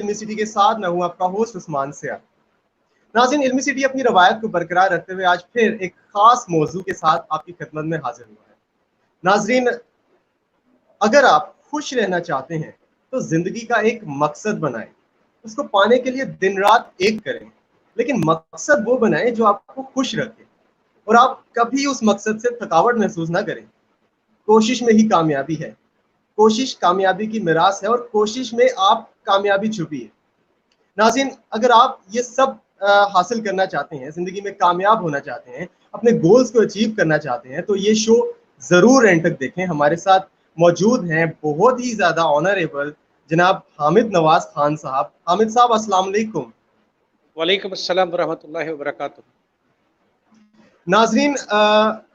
इल्मी city के साथ मैं हूं आपका होस्ट उस्मान सिया। नाज़रीन, इल्मी सिटी अपनी रवायत को बरकरार रखते हुए आज फिर एक खास मौजू के साथ आपकी खिदमत में हाजिर हुआ है। नाज़रीन, अगर आप खुश रहना चाहते हैं तो जिंदगी का एक मकसद बनाएं, उसको पाने के लिए दिन रात एक करें, लेकिन मकसद वो बनाएं जो आपको खुश रखे और आप कभी उस मकसद से थकावट महसूस ना करें। कोशिश में ही कामयाबी है, कोशिश कामयाबी की मिरास है और कोशिश में आप कामयाबी छुपी है। नाज़रीन, अगर आप ये सब हासिल करना चाहते हैं, जिंदगी में कामयाब होना चाहते हैं, अपने गोल्स को अचीव करना चाहते हैं, तो ये शो जरूर एंड तक देखें। हमारे साथ मौजूद हैं बहुत ही ज्यादा ऑनरेबल जनाब हामिद नवाज खान साहब। हामिद साहब, अस्सलाम वालेकुम। वालेकुम अस्सलाम वरहमतुल्लाहि वबरकातुहू। नाजरीन,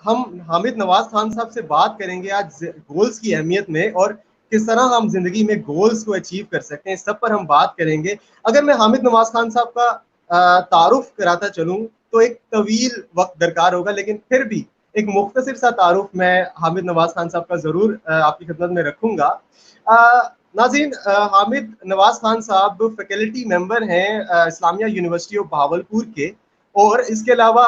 हम हामिद नवाज खान साहब से बात करेंगे आज गोल्स की अहमियत में और किस तरह हम जिंदगी में गोल्स को अचीव कर सकते हैं, इस सब पर हम बात करेंगे। अगर मैं हामिद नवाज खान साहब का तारुफ कराता चलूं तो एक तवील वक्त दरकार होगा, लेकिन फिर भी एक मुख्तसर सा तारुफ मैं हामिद नवाज खान साहब का जरूर आपकी खिदमत में रखूंगा। नाज़रीन, हामिद नवाज खान साहब फैकल्टी मेंबर हैं इस्लामिया यूनिवर्सिटी ऑफ बहावलपुर के, और इसके अलावा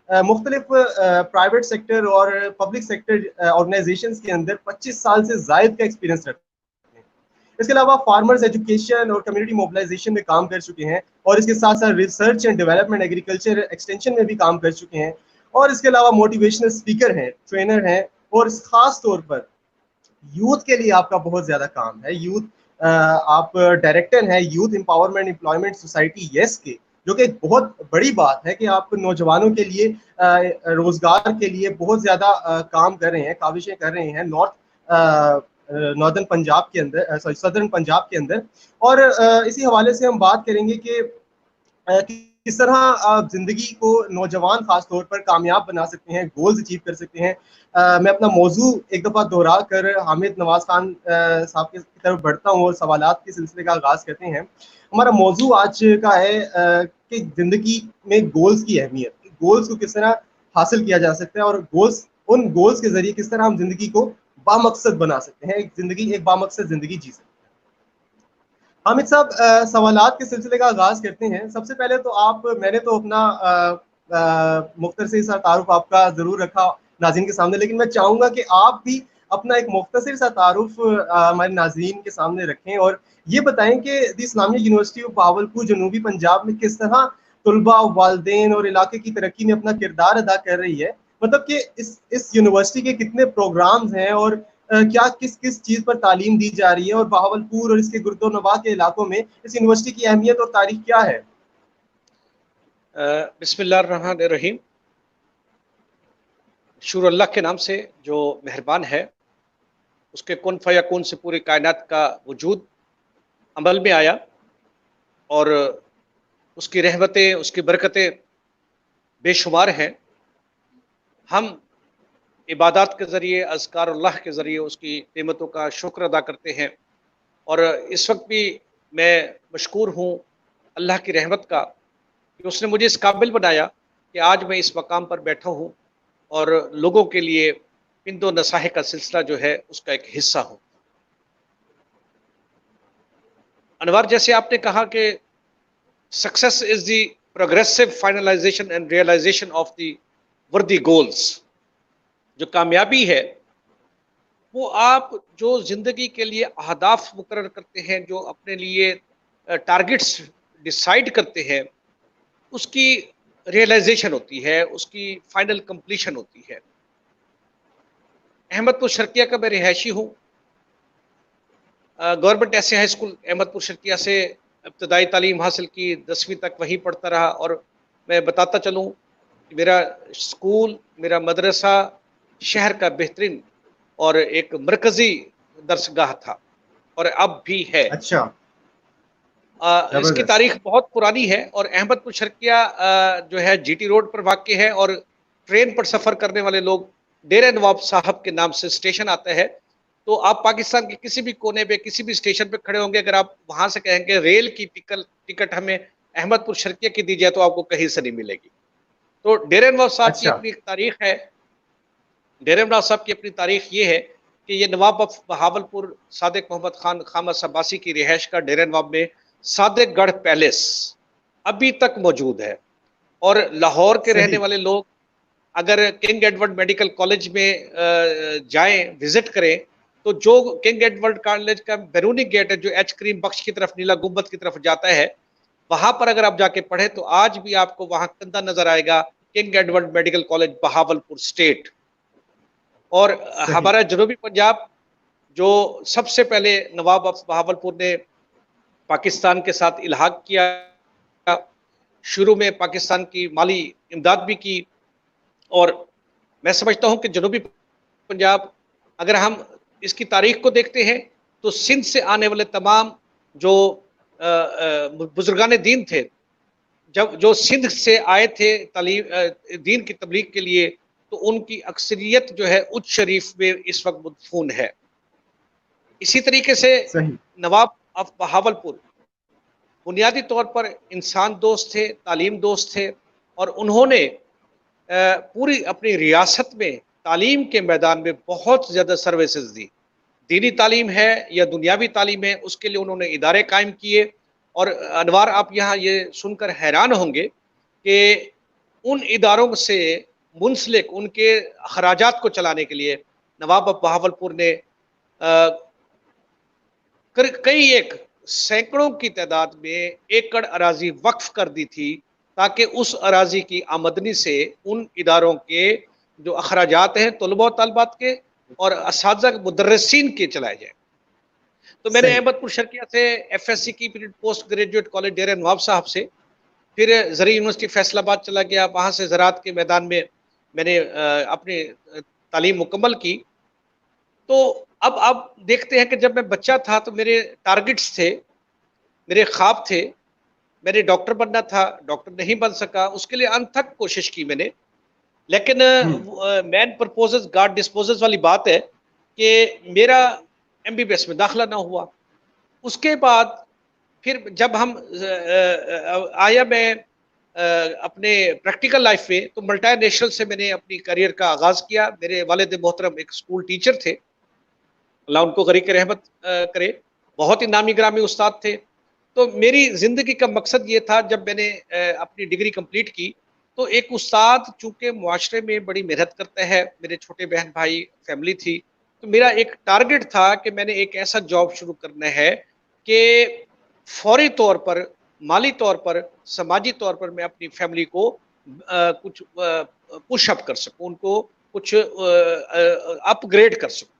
मुख्तलिफ प्राइवेट सेक्टर और पब्लिक सेक्टर ऑर्गेनाइजेशंस के अंदर 25 साल से जायद का एक्सपीरियंस रखते हैं। इसके अलावा फार्मर्स एजुकेशन और कम्युनिटी मोबिलाइजेशन में काम कर चुके हैं, और इसके साथ साथ research and development agriculture extension में भी काम कर चुके हैं, और इसके अलावा मोटिवेशनल स्पीकर हैं, ट्रेनर हैं, और खास तौर पर यूथ के लिए आपका बहुत ज्यादा काम है। यूथ आप डायरेक्टर हैं youth empowerment employment society yes के, जो कि एक बहुत बड़ी बात है कि आप नौजवानों के लिए रोजगार के लिए बहुत ज्यादा काम कर रहे हैं, काविशें कर रहे हैं नॉर्दर्न पंजाब के अंदर, सॉरी सदर्न पंजाब के अंदर। और इसी हवाले से हम बात करेंगे कि किस तरह आप जिंदगी को नौजवान खास तौर पर कामयाब बना सकते हैं, गोल्स अचीव कर सकते हैं। मैं अपना मौजू एक दफ़ा दोहरा कर हामिद नवाज खान साहब की तरफ बढ़ता हूँ और सवालात के सिलसिले का आगाज़ करते हैं। हमारा मौजू आज का है कि ज़िंदगी में गोल्स की अहमियत, गोल्स को किस तरह हासिल किया जा सकता है, और उन गोल्स के ज़रिए किस तरह हम ज़िंदगी को बामकसद बना सकते हैं, एक बामकसद ज़िंदगी जी सकते हैं। हामिद साहब, सवालात के सिलसिले का आगाज करते हैं। सबसे पहले तो मैंने तो अपना मुख्तसर सा तारुफ आपका जरूर रखा नाज़रीन के सामने, लेकिन मैं चाहूंगा कि आप भी अपना एक मुख्तसर सा तारुफ हमारे नाज़रीन के सामने रखें और ये बताएं कि the Islamia university of Bahawalpur जनूबी पंजाब में किस तरह तलबा, वालदेन और इलाके की तरक्की में अपना किरदार अदा कर रही है। मतलब कि इस यूनिवर्सिटी के कितने प्रोग्राम्स हैं और क्या किस किस चीज पर तालीम दी जा रही है, और बहावलपुर और इसके गुर्दोनवा के इलाकों में इस यूनिवर्सिटी की अहमियत और तारीख क्या है। बिस्मिल्लाहिर्रहमानिर्रहीम। शुरू अल्लाह के नाम से जो मेहरबान है, उसके कुन फयकून से पूरी कायनात का वजूद अमल में आया और उसकी रहमतें, उसकी बरकतें बेशुमार हैं। हम इबादत के ज़रिए, अज़कारुल्लाह के ज़रिए उसकी नेमतों का शुक्र अदा करते हैं। और इस वक्त भी मैं मशकूर हूँ अल्लाह की रहमत का कि उसने मुझे इस काबिल बनाया कि आज मैं इस मकाम पर बैठा हूँ और लोगों के लिए पिंदो नसाहे का सिलसिला जो है उसका एक हिस्सा हूँ। अनवर, जैसे आपने कहा कि success is the progressive finalisation and realisation of the worthy goals. जो कामयाबी है वो आप जो ज़िंदगी के लिए अहदाफ मुकर्रर करते हैं, जो अपने लिए टारगेट्स डिसाइड करते हैं, उसकी रियलाइजेशन होती है, उसकी फाइनल कंप्लीशन होती है। अहमदपुर शर्किया का मैं रिहायशी हूँ। गवर्नमेंट ऐसे हाई स्कूल अहमदपुर शर्किया से इब्तदाई तालीम हासिल की, 10वीं तक वहीं पढ़ता रहा। और मैं बताता चलूँ कि मेरा स्कूल, मेरा मदरसा शहर का बेहतरीन और एक मरकज़ी दरसगाह था और अब भी है। अच्छा, इसकी तारीख बहुत पुरानी है और अहमदपुर शर्किया जो है जीटी रोड पर वाक़ है और ट्रेन पर सफ़र करने वाले लोग डेरा नवाब साहब के नाम से स्टेशन आता है। तो आप पाकिस्तान के किसी भी कोने पे, किसी भी स्टेशन पे खड़े होंगे, अगर आप वहाँ से कहेंगे रेल की टिकट हमें अहमदपुर शर्किया की दी जाए, तो आपको कहीं से नहीं मिलेगी। तो डेरा नवाब साहब की अपनी एक तारीख है। डेरा नवाब साहब की अपनी तारीख ये है कि ये नवाब ऑफ बहावलपुर सादिक मोहम्मद खान खामस अब्बासी की रिहाइश का डेरा नवाब में सादिकगढ़ पैलेस अभी तक मौजूद है। और लाहौर के रहने सही। वाले लोग अगर किंग एडवर्ड मेडिकल कॉलेज में जाएं, विजिट करें, तो जो किंग एडवर्ड कॉलेज का बैरूनी गेट है, जो एच क्रीम बख्श की तरफ, नीला गुंबद की तरफ जाता है, वहां पर अगर आप जाके पढ़े तो आज भी आपको वहां कंधा नजर आएगा, king Edward medical college Bahawalpur state. और सही। हमारा जनूबी पंजाब, जो सबसे पहले नवाब ऑफ बहावलपुर ने पाकिस्तान के साथ इल्हाक किया, शुरू में पाकिस्तान की माली इमदाद भी की। और मैं समझता हूं कि जनूबी पंजाब, अगर हम इसकी तारीख को देखते हैं, तो सिंध से आने वाले तमाम जो बुजुर्गान दीन थे, जब जो सिंध से आए थे दीन की तबलीग के लिए, तो उनकी अक्सरियत जो है उच्च शरीफ में इस वक्त मदफून है। इसी तरीके से सही। नवाब ऑफ बहावलपुर बुनियादी तौर पर इंसान दोस्त थे, तालीम दोस्त थे, और उन्होंने पूरी अपनी रियासत में तालीम के मैदान में बहुत ज़्यादा सर्विसेज दी। दीनी तालीम है या दुनियावी तालीम है, उसके लिए उन्होंने इदारे कायम किए। और अनवार, आप यहाँ ये सुनकर हैरान होंगे कि उन इदारों से मुंसलिक उनके अखराजात को चलाने के लिए नवाब ऑफ बहावलपुर ने कई एक सैकड़ों की तादाद में एकड़ अराजी वक्फ कर दी थी, ताकि उस अराजी की आमदनी से उन इदारों के जो अखराजात हैं तलबा तलबात के और असातिज़ा मुदर्रिसीन के चलाए जाए। तो मैंने सही। अहमदपुर शर्किया से एफएससी की फिर पोस्ट ग्रेजुएट कॉलेज डेरा नवाब साहब से, फिर ज़री यूनिवर्सिटी फैसलाबाद चला गया, वहाँ से ज़राअत के मैदान में मैंने अपनी तालीम मुकम्मल की। तो अब आप देखते हैं कि जब मैं बच्चा था तो मेरे टारगेट्स थे, मेरे ख्वाब थे। मैंने डॉक्टर बनना था, डॉक्टर नहीं बन सका, उसके लिए अनथक कोशिश की मैंने। लेकिन हम्म। मैन प्रपोजेस गॉड डिस्पोजेस वाली बात है कि मेरा एमबीबीएस में दाखिला ना हुआ। उसके बाद फिर जब हम आया मैं अपने प्रैक्टिकल लाइफ में, तो मल्टीनेशनल से मैंने अपनी करियर का आगाज़ किया। मेरे वालिद मोहतरम एक स्कूल टीचर थे, अल्लाह उनको गरीक रहमत करे, बहुत ही नामी ग्रामी उस्ताद थे। तो मेरी ज़िंदगी का मकसद ये था, जब मैंने अपनी डिग्री कंप्लीट की, तो एक उस्ताद चूँकि मुआशरे में बड़ी मेहनत करता है, मेरे छोटे बहन भाई फैमिली थी, तो मेरा एक टारगेट था कि मैंने एक ऐसा जॉब शुरू करना है कि फौरी तौर पर, माली तौर पर, समाजी तौर पर मैं अपनी फैमिली को कुछ पुश अप कर सकूँ, उनको कुछ अपग्रेड कर सकूँ।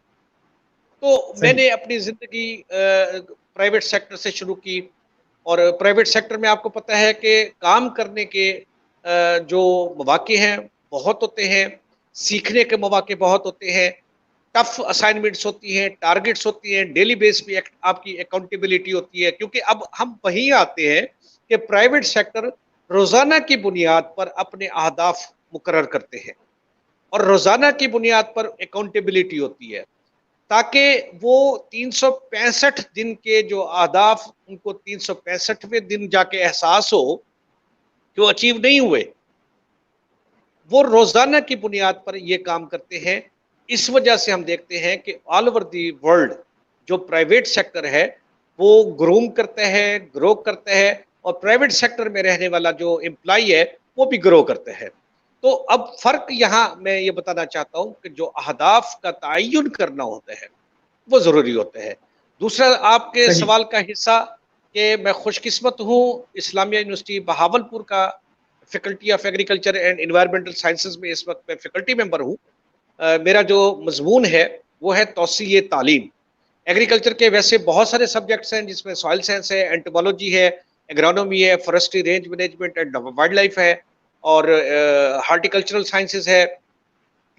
तो सही। मैंने अपनी ज़िंदगी प्राइवेट सेक्टर से शुरू की। और प्राइवेट सेक्टर में आपको पता है कि काम करने के जो मौके हैं बहुत होते हैं, सीखने के मौके बहुत होते हैं, टफ असाइनमेंट्स होती हैं, टारगेट्स होती हैं, डेली बेस पे आपकी अकाउंटेबिलिटी होती है। क्योंकि अब हम वहीं आते हैं कि प्राइवेट सेक्टर रोज़ाना की बुनियाद पर अपने अहदाफ मुकर्रर करते हैं, और रोज़ाना की बुनियाद पर अकाउंटेबिलिटी होती है, ताकि वो 365 दिन के जो अहदाफ, उनको 365वें दिन जाके एहसास हो कि वो अचीव नहीं हुए। वो रोज़ाना की बुनियाद पर ये काम करते हैं। इस वजह से हम देखते हैं कि ऑल ओवर दी वर्ल्ड जो प्राइवेट सेक्टर है, वो ग्रूम करता है, ग्रो करता है, और प्राइवेट सेक्टर में रहने वाला जो एम्प्लॉई है, वो भी ग्रो करता है। तो अब फ़र्क यहाँ मैं ये बताना चाहता हूँ कि जो अहदाफ का तयन करना होता है, वो ज़रूरी होता है। दूसरा, आपके सही। सवाल का हिस्सा, कि मैं खुशकिस्मत हूँ, इस्लामिया यूनिवर्सिटी बहावलपुर का faculty of agriculture and environmental sciences में इस वक्त मैं फैकल्टी मेंबर हूँ। मेरा जो मजमून है वो है तौसीए तालीम। एग्रीकल्चर के वैसे बहुत सारे सब्जेक्ट्स हैं, जिसमें सॉइल साइंस है, एंटोमोलॉजी है, एग्रोनॉमी है, forestry range management and wild life है, और हार्टिकल्चरल साइंसेज है,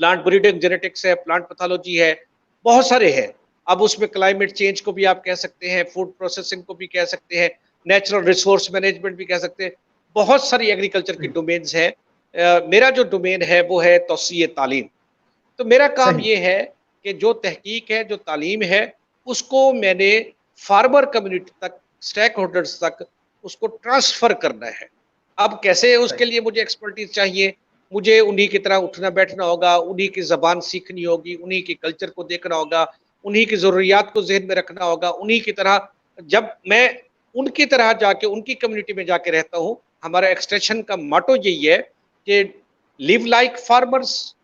प्लांट ब्रीडिंग जेनेटिक्स है, प्लांट पैथोलॉजी है, बहुत सारे हैं। अब उसमें क्लाइमेट चेंज को भी आप कह सकते हैं, फूड प्रोसेसिंग को भी कह सकते हैं, नेचुरल रिसोर्स मैनेजमेंट भी कह सकते हैं। बहुत सारी एग्रीकल्चर की सही। डोमेन्स हैं। मेरा जो डोमेन है वो है तौसीए तालीम। तो मेरा काम सही। ये है कि जो तहकीक है, जो तालीम है, उसको मैंने फार्मर कम्युनिटी तक, स्टेक होल्डर्स तक उसको ट्रांसफ़र करना है। अब कैसे, सही। उसके लिए मुझे एक्सपर्टीज़ चाहिए। मुझे उन्हीं की तरह उठना बैठना होगा, उन्हीं की ज़बान सीखनी होगी, उन्हीं के कल्चर को देखना होगा, उन्हीं की ज़रूरियात को ज़हन में रखना होगा, उन्हीं की तरह। जब मैं उनकी तरह जाके उनकी कम्युनिटी में जाके रहता हूँ। हमारा एक्सटेंशन का मोटो यही है कि live like farmers,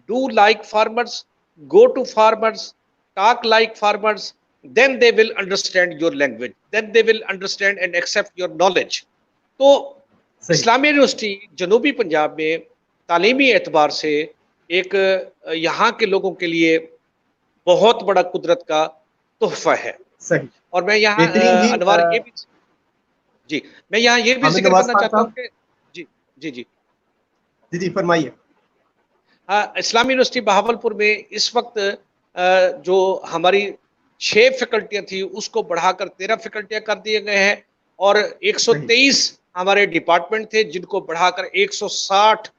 do like farmers, go to farmers, talk like farmers, then they will understand your language, then they will understand and accept your knowledge. तो सही। इस्लामिया यूनिवर्सिटी जनूबी पंजाब में तालीमी एतबार से एक यहाँ के लोगों के लिए बहुत बड़ा कुदरत का तोहफा है। सही। और मैं यहाँ बेहतरीन जी। अनवार ये भी जी, मैं यहाँ ये भी हामिद ज़िक्र नवाज करना खान चाहता हूँ साहब। कि जी, जी, जी। जी जी, फरमाइए। हाँ, इस्लामी यूनिवर्सिटी बहावलपुर में इस वक़्त जो हमारी 6 फैकल्टियाँ थी, उसको बढ़ाकर 13 फैकल्टियाँ कर दिए गए हैं और सही। 123 हमारे डिपार्टमेंट थे, जिनको बढ़ाकर 160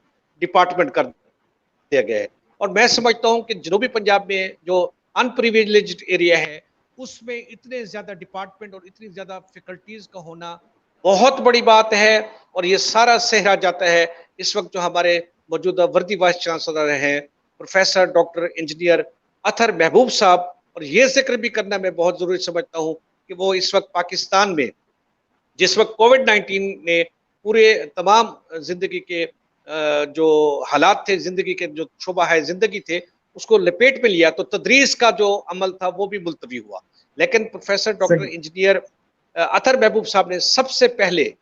डिपार्टमेंट कर दिया गया है। और मैं समझता हूँ कि जनूबी पंजाब में जो अनप्रिविलेज्ड एरिया है, उसमें इतने ज़्यादा डिपार्टमेंट और इतनी ज़्यादा फैकल्टीज़ का होना बहुत बड़ी बात है। और ये सारा सेहरा जाता है इस वक्त जो हमारे मौजूदा वर्दी वाइस चांसलर हैं, प्रोफेसर डॉक्टर इंजीनियर अतहर महबूब साहब। और ये जिक्र भी करना मैं बहुत ज़रूरी समझता हूँ कि वो इस वक्त पाकिस्तान में, जिस वक्त कोविड-19 ने पूरे तमाम ज़िंदगी के जो हालात थे, ज़िंदगी के जो शोबा है ज़िंदगी थे, उसको लपेट में लिया, तो तदरीस का जो अमल था वो भी मुलतवी हुआ। लेकिन प्रोफेसर डॉक्टर सही। इंजीनियर अतहर महबूब साहब ने सबसे पहले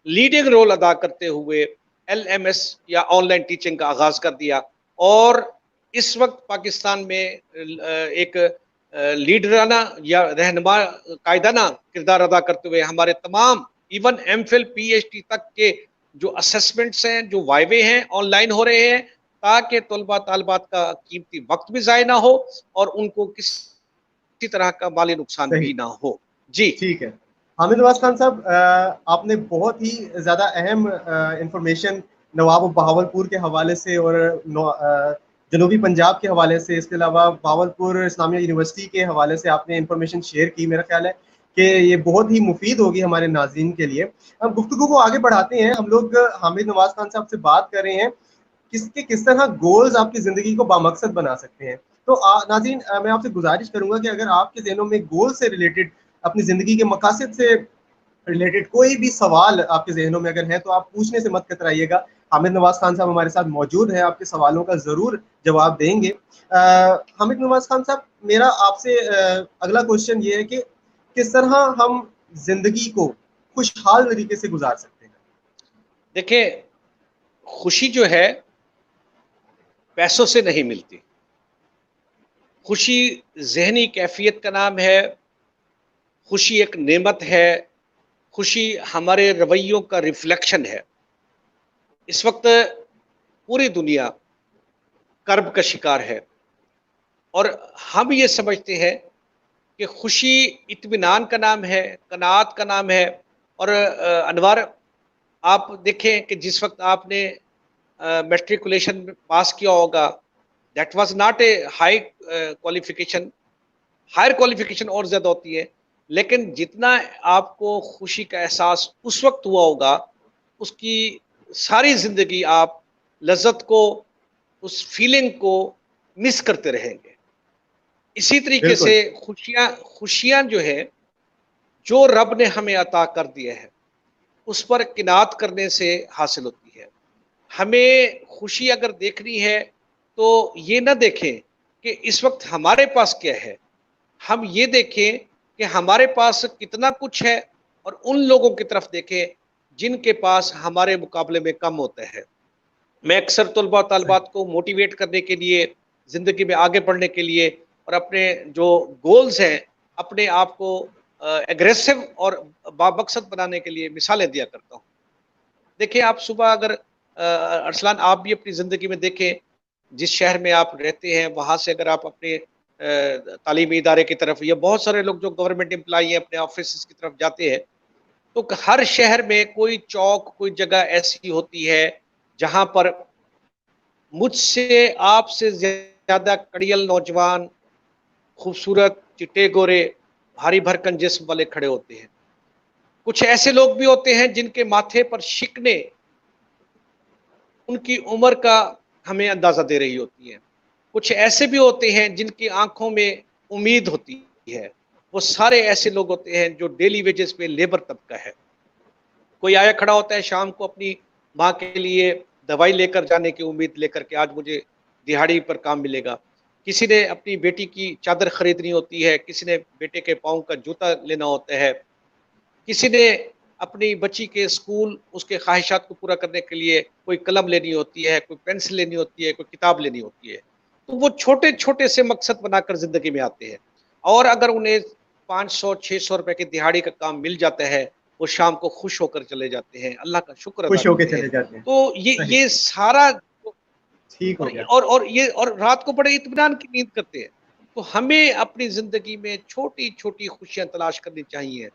लीडिंग रोल अदा करते हुए एलएमएस या ऑनलाइन टीचिंग का आगाज़ कर दिया। और इस वक्त पाकिस्तान में एक लीडराना या रहनुमा कायदाना किरदार अदा करते हुए हमारे तमाम इवन एमफिल पीएचडी तक के जो असेसमेंट्स हैं, जो वाइवे हैं, ऑनलाइन हो रहे हैं, ताकि तलबा तालिबात का कीमती वक्त भी ज़ाय ना हो और उनको किसी तरह का माली नुकसान सही। भी ना हो। जी। ठीक है। हामिद नवाज खान साहब, आपने बहुत ही ज़्यादा अहम इंफॉर्मेशन नवाब बहावलपुर के हवाले से और जनूबी पंजाब के हवाले से, इसके अलावा बहावलपुर इस्लामिया यूनिवर्सिटी के हवाले से आपने इंफॉर्मेशन शेयर की। मेरा ख्याल है कि ये बहुत ही मुफीद होगी हमारे नाज़रीन के लिए। हम गुफ्तगू को आगे बढ़ाते हैं। हम लोग हामिद नवाज खान साहब से बात कर रहे हैं किस तरह गोल्स आपकी ज़िंदगी को बामकसद बना सकते हैं। तो नाज़रीन, मैं आपसे गुजारिश करूंगा कि अगर आपके ज़हनों में गोल से रिलेटेड, अपनी ज़िंदगी के मकासद से रिलेटेड कोई भी सवाल आपके जहनों में अगर है, तो आप पूछने से मत कतराइएगा। हामिद नवाज खान साहब हमारे साथ मौजूद हैं, आपके सवालों का ज़रूर जवाब देंगे। हामिद नवाज खान साहब, मेरा आपसे अगला क्वेश्चन ये है कि किस तरह हम जिंदगी को खुशहाल तरीके से गुजार सकते हैं। देखिए, खुशी जो है पैसों से नहीं मिलती। खुशी ज़हनी कैफ़ियत का नाम है, खुशी एक नेमत है, खुशी हमारे रवैयों का रिफ्लेक्शन है। इस वक्त पूरी दुनिया कर्ब का शिकार है और हम ये समझते हैं कि खुशी इत्मीनान का नाम है, कनात का नाम है। और अनवर, आप देखें कि जिस वक्त आपने मैट्रिकुलेशन पास किया होगा, that was not a high qualification. Higher qualification और ज़्यादा होती है, लेकिन जितना आपको खुशी का एहसास उस वक्त हुआ होगा, उसकी सारी ज़िंदगी आप लज़्ज़त को, उस फीलिंग को मिस करते रहेंगे। इसी तरीके से बिल्कुल। खुशियाँ खुशियाँ जो है, जो रब ने हमें अता कर दिया है, उस पर किनात करने से हासिल होती है। हमें खुशी अगर देखनी है, तो ये ना देखें कि इस वक्त हमारे पास क्या है, हम ये देखें कि हमारे पास कितना कुछ है और उन लोगों की तरफ देखें जिनके पास हमारे मुकाबले में कम होता है। मैं अक्सर तलबा सही। तालिबात को मोटिवेट करने के लिए, ज़िंदगी में आगे बढ़ने के लिए और अपने जो गोल्स हैं, अपने आप को एग्रेसिव और बामकसद बनाने के लिए मिसालें दिया करता हूँ। देखिए, आप सुबह अगर अरसलान, आप भी अपनी ज़िंदगी में देखें, जिस शहर में आप रहते हैं, वहाँ से अगर आप अपने तालीमी इदारे की तरफ, या बहुत सारे लोग जो गवर्नमेंट एम्प्लॉई हैं अपने ऑफिस की तरफ जाते हैं, तो हर शहर में कोई चौक, कोई जगह ऐसी होती है जहाँ पर मुझसे आपसे ज़्यादा कड़ियल नौजवान, खूबसूरत, चिट्टे गोरे, भारी भरकम जिस्म वाले खड़े होते हैं। कुछ ऐसे लोग भी होते हैं जिनके माथे पर शिकने उनकी उम्र का हमें अंदाज़ा दे रही होती है। कुछ ऐसे भी होते हैं जिनकी आँखों में उम्मीद होती है। वो सारे ऐसे लोग होते हैं जो डेली वेजेस पे लेबर तबका है। कोई आया खड़ा होता है शाम को अपनी माँ के लिए दवाई लेकर जाने की उम्मीद लेकर के, आज मुझे दिहाड़ी पर काम मिलेगा। किसी ने अपनी बेटी की चादर खरीदनी होती है, किसी ने बेटे के पाँव का जूता लेना होता है, किसी ने अपनी बच्ची के स्कूल उसके ख्वाहिशात को पूरा करने के लिए कोई कलम लेनी होती है, कोई पेंसिल लेनी होती है, कोई किताब लेनी होती है। तो वो छोटे-छोटे से मकसद बनाकर ज़िंदगी में आते हैं, और अगर उन्हें 500-600 रुपए की दिहाड़ी का काम मिल जाता है, वो शाम को खुश होकर चले जाते हैं, अल्लाह का शुक्र अदा खुश होके करते हैं। चले जाते हैं। तो सही, ये सारा, ठीक हो और गया। रात को बड़े इत्मीनान की नींद करते हैं। तो हमें अपनी ज़िंदगी में छोटी-छोटी खुशियाँ तलाश करनी चाहिए।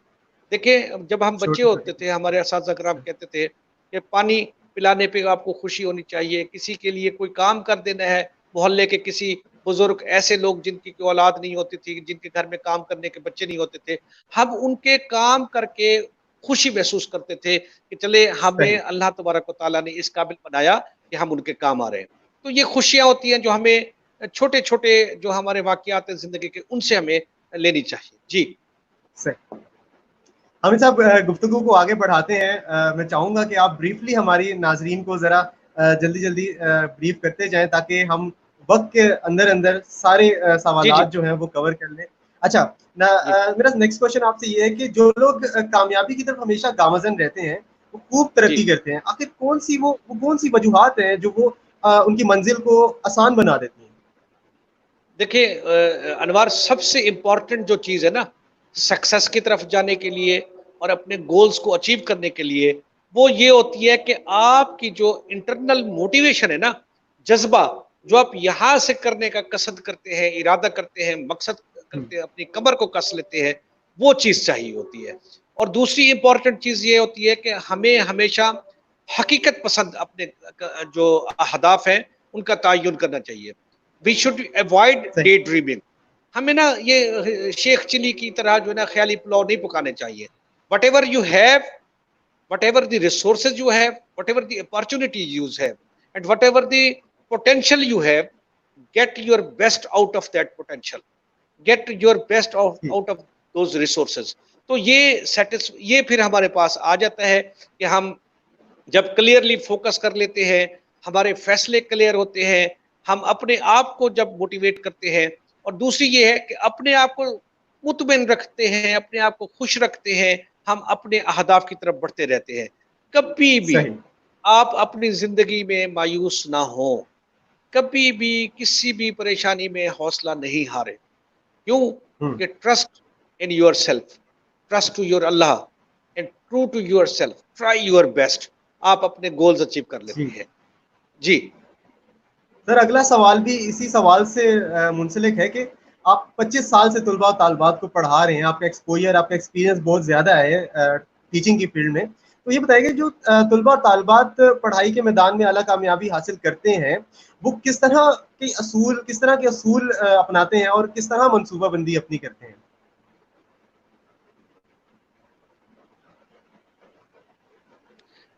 देखिए, जब हम बच्चे छोटी-छोटी होते थे, हमारे असातिज़ा कराम कहते थे कि पानी पिलाने पे आपको खुशी होनी चाहिए, किसी के लिए कोई काम कर देना है, मोहल्ले के किसी बुज़ुर्ग, ऐसे लोग जिनकी कोई औलाद नहीं होती थी, जिनके घर में काम करने के बच्चे नहीं होते थे, हम उनके काम करके खुशी महसूस करते थे कि चले हमें सही। अल्लाह तबारक व तआला ने इस काबिल बनाया कि हम उनके काम आ रहे हैं। तो ये खुशियाँ होती हैं जो हमें छोटे-छोटे जो हमारे वाक़यात हैं ज़िंदगी के, उनसे हमें लेनी चाहिए। जी। सही। हामिद साहब, गुफ्तगू को आगे बढ़ाते हैं। मैं चाहूँगा कि आप ब्रीफली हमारी नाज़रीन को ज़रा जल्दी-जल्दी ब्रीफ करते जाएँ, ताकि हम वक़्त के अंदर-अंदर सारे जी, जी। सवालात जो हैं वो कवर कर लें। अच्छा, जी, मेरा नेक्स्ट क्वेश्चन आपसे ये है कि जो लोग कामयाबी की तरफ हमेशा गामज़न रहते हैं, वो खूब जी। तरक्की करते हैं। आखिर कौन-सी वजूहात हैं जो वो उनकी मंज़िल को आसान बना देती हैं? देखिए, अनवार, सबसे इम्पोर्टेंट जो चीज़ है ना, सक्सेस की तरफ जाने के लिए और अपने गोल्स को अचीव करने के लिए, वो ये होती है कि आपकी जो इंटरनल मोटिवेशन है ना, जज़्बा, जो आप यहाँ से करने का कसद करते हैं, इरादा करते हैं, मकसद हुँ, करते हैं, अपनी कमर को कस लेते हैं, वो चीज़ चाहिए होती है। और दूसरी इम्पोर्टेंट चीज़ ये होती है कि हमें हमेशा हकीकत पसंद अपने जो अहदाफ हैं, उनका तयन करना चाहिए। वी शुड अवॉइड सही। Day dreaming. हमें ना ये शेख चिली की तरह जो है ना ख्याली पुलाव नहीं पकाने चाहिए। What ever you have, whatever the resources you have, whatever the opportunity you have, and whatever the potential you have, get your best out of that potential, get your best जी, out of those resources. तो ये फिर हमारे पास आ जाता है कि हम जब क्लियरली फोकस कर लेते हैं, हमारे फैसले क्लियर होते हैं, हम अपने आप को जब मोटिवेट करते हैं, और दूसरी ये है कि अपने आप को मुतमिन रखते हैं, अपने आप को खुश रखते हैं, हम अपने अहदाफ की तरफ बढ़ते रहते हैं। कभी भी सही। आप अपनी ज़िंदगी में मायूस ना हों, कभी भी किसी भी परेशानी में हौसला नहीं हारें। क्यों? हुँ। कि trust in yourself, trust to your Allah, and true to yourself, try your best. आप अपने गोल्स अचीव कर लेते जी। हैं। जी। सर, अगला सवाल भी इसी सवाल से मुंसलिक है कि आप 25 साल से तुलबा और तालिबात को पढ़ा रहे हैं, आपका एक्सपोज़र, आपका एक्सपीरियंस बहुत ज़्यादा है टीचिंग की फ़ील्ड में। तो ये बताइए कि जो तुलबा और तालिबात पढ़ाई के मैदान में आला कामयाबी हासिल करते हैं, वो किस तरह के असूल अपनाते हैं और किस तरह मनसूबाबंदी अपनी करते हैं?